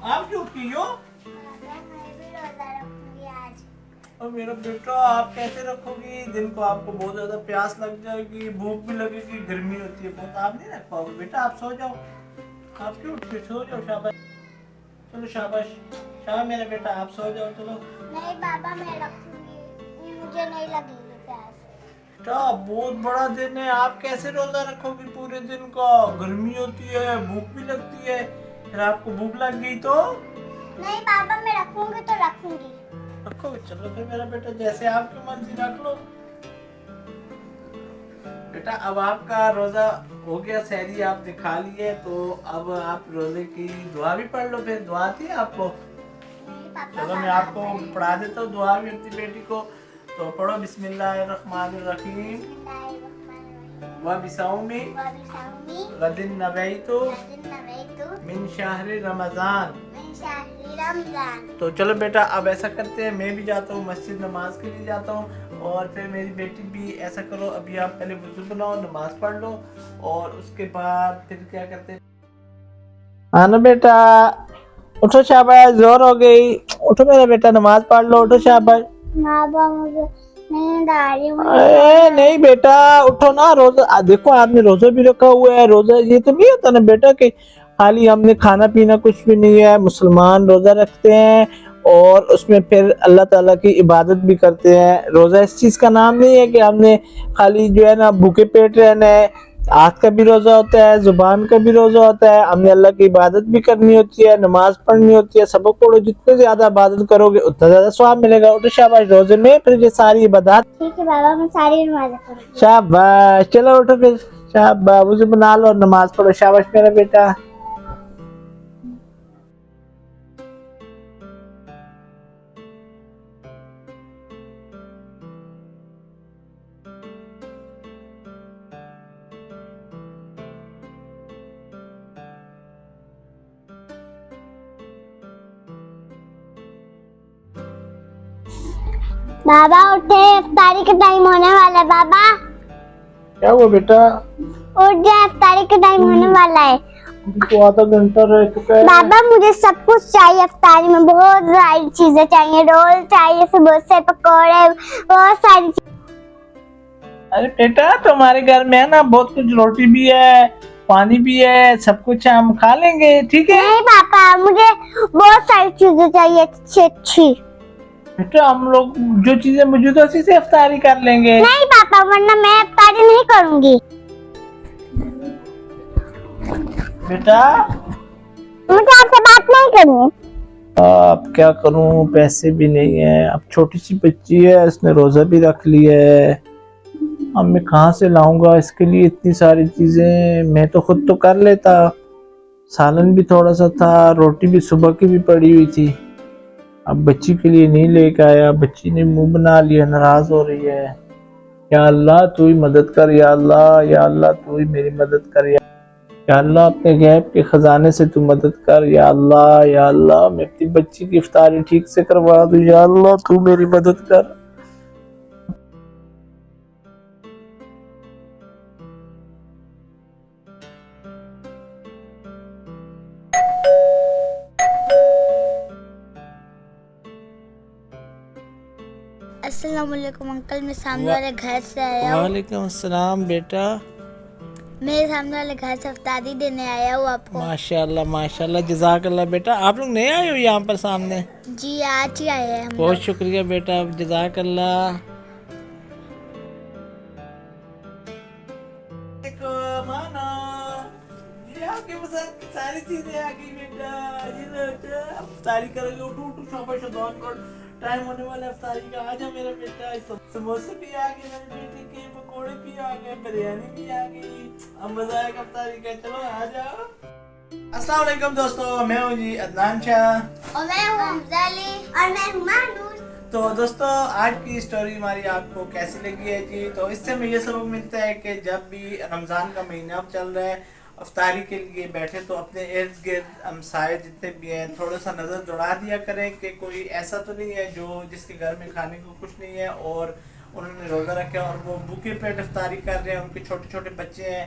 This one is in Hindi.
आप क्यों की हो? मैं भी रोजा रखूंगी आज। और मेरा बेटा आप कैसे रखोगी? दिन को आपको बहुत ज्यादा प्यास लग जाएगी, भूख भी लगेगी, गर्मी होती है बहुत, आप नहीं रख पाओगे। बेटा आप सो जाओ, आप क्यों उठ के सो जाओ, शाबाश, चलो शाबाश शाबाश मेरा बेटा, आप सो जाओ चलो। नहीं पापा मैं रखूंगी, मुझे नहीं लगेगी प्यास। बेटा बहुत बड़ा दिन है, आप कैसे रोजा रखोगे पूरे दिन का? गर्मी होती है, भूख भी लगती है, फिर आपको भूख लग गई तो नहीं पापा मैं रखूंगी तो रखूंगी। रखोगे, चलो फिर मेरा बेटा जैसे आपकी मर्जी रख लो। बेटा अब आपका रोजा हो गया, सहरी आपने खा ली है, तो अब आप रोजे की दुआ भी पढ़ लो। फिर दुआ थी आपको? नहीं पापा चलो मैं आपको पढ़ा देता हूँ दुआ भी अपनी बेटी को, तो पढ़ो बिस्मिल्लाहिर्रहमानिर्रहीम व बिसौमी गदिन नवैतु मिन शहर रमजान। तो चलो बेटा अब ऐसा करते हैं, मैं भी जाता हूँ मस्जिद नमाज के लिए जाता हूँ, और फिर मेरी बेटी भी ऐसा करो, अभी आप पहले वुज़ू बनाओ, नमाज पढ़ लो, और उसके बाद फिर क्या करते हैं। आना बेटा, उठो शाबाश, जोर हो गई, उठो मेरा बेटा, नमाज पढ़ लो, उठो शाबाश। पापा मुझे नींद आ रही। नहीं बेटा उठो ना, रोजा देखो आपने रोजा भी रखा हुआ है। रोजा ये तो नहीं होता ना बेटा कि खाली हमने खाना पीना कुछ भी नहीं है। मुसलमान रोजा रखते हैं और उसमें फिर अल्लाह ताला की इबादत भी करते हैं। रोजा इस चीज का नाम नहीं है कि हमने खाली जो है ना भूखे पेट रहना है। हाथ का भी रोजा होता है, जुबान का भी रोजा होता है, हमने अल्लाह की इबादत भी करनी होती है, नमाज पढ़नी होती है, सबक पढ़ो, जितने ज्यादा इबादत करोगे उतना ज्यादा स्वाब मिलेगा। उठो शाबाश, रोजे में फिर ये सारी इबादत। ठीक है बाबा मैं सारी नमाज पढ़ूंगी। शाबाश, चलो उठो फिर, शाबाश, वुज़ू बना लो और नमाज पढ़ो, शाबाश मेरा बेटा। बाबा उठे, इफ्तारी का टाइम होने वाला है। बाबा क्या हुआ बेटा? उठ जा, इफ्तारी का टाइम होने वाला है। तो आधा घंटा रह चुका है। बाबा मुझे सब कुछ चाहिए, इफ्तारी में बहुत सारी चीजें चाहिए, रोल चाहिए, फिर बहुत से पकौड़े, बहुत सारी अरे बेटा तुम्हारे घर में है ना बहुत कुछ, रोटी भी है, पानी भी है, सब कुछ है, हम खा लेंगे, ठीक है? नहीं पापा मुझे बहुत सारी चीजें चाहिए अच्छी अच्छी। बेटा हम लोग जो चीजें मौजूद है उसी से इफ्तारी कर लेंगे। नहीं पापा वरना मैं इफ्तारी नहीं करूंगी। बेटा मुझे आपसे बात नहीं करनी। अब क्या करूं, पैसे भी नहीं है, अब छोटी सी बच्ची है, इसने रोजा भी रख लिया है, अब मैं कहाँ से लाऊंगा इसके लिए इतनी सारी चीजें? मैं तो खुद तो कर लेता, सालन भी थोड़ा सा था, रोटी भी सुबह की भी पड़ी हुई थी, अब बच्ची के लिए नहीं लेके आया, बच्ची ने मुंह बना लिया, नाराज हो रही है। या अल्लाह तू ही मदद कर, या अल्लाह, या अल्लाह तू ही मेरी मदद कर, या अल्लाह अपने गैब के खजाने से तू मदद कर, या अल्लाह, या अल्लाह मैं अपनी बच्ची की इफ्तारी ठीक से करवा दूं, या अल्लाह तू मेरी मदद कर। अस्सलाम वालेकुम अंकल, मैं सामने वाले घर से आया हूँ। वालेकुम अस्सलाम बेटा। मेरे सामने वाले घर से इफ्तारी देने आया हूँ आपको। माशाल्लाह माशाल्लाह, जज़ाकल्लाह बेटा। आप लोग नए आए हो यहाँ पर सामने? जी आज ही आए हैं हम बहुत लोग। शुक्रिया बेटा, जज़ाकल्लाह। आपके पसंद की सारी चीजें आ गई बेटा, ये लो बेटा, अब इफ्तारी करोगे, उठो उठो शाबाश, शाबाश करो, टाइम होने वाला है इफ्तारी का, आ जा मेरा बेटा। समोसे भी आ गए मेरे बेटे के, पकोड़े भी आ गए, बिरयानी भी आ गई, अब मजा आएगा इफ्तारी का, चलो आ जाओ। अस्सलाम वालेकुम दोस्तों, मैं हूँ जी अदनान शाह और मैं हूँ हमजा अली और मैं हूँ मानूर। तो दोस्तों आज की स्टोरी हमारी आपको कैसी लगी है जी? तो इससे हमें ये सबक मिलता है कि जब भी रमज़ान का महीना अब चल रहा है, इफ्तारी के लिए बैठे तो अपने इर्द गिर्द हमसाए जितने भी हैं थोड़ा सा नज़र दौड़ा दिया करें कि कोई ऐसा तो नहीं है जो जिसके घर में खाने को कुछ नहीं है और उन्होंने रोज़ा रखा और वो भूखे पेट इफ्तारी कर रहे हैं, उनके छोटे छोटे बच्चे हैं।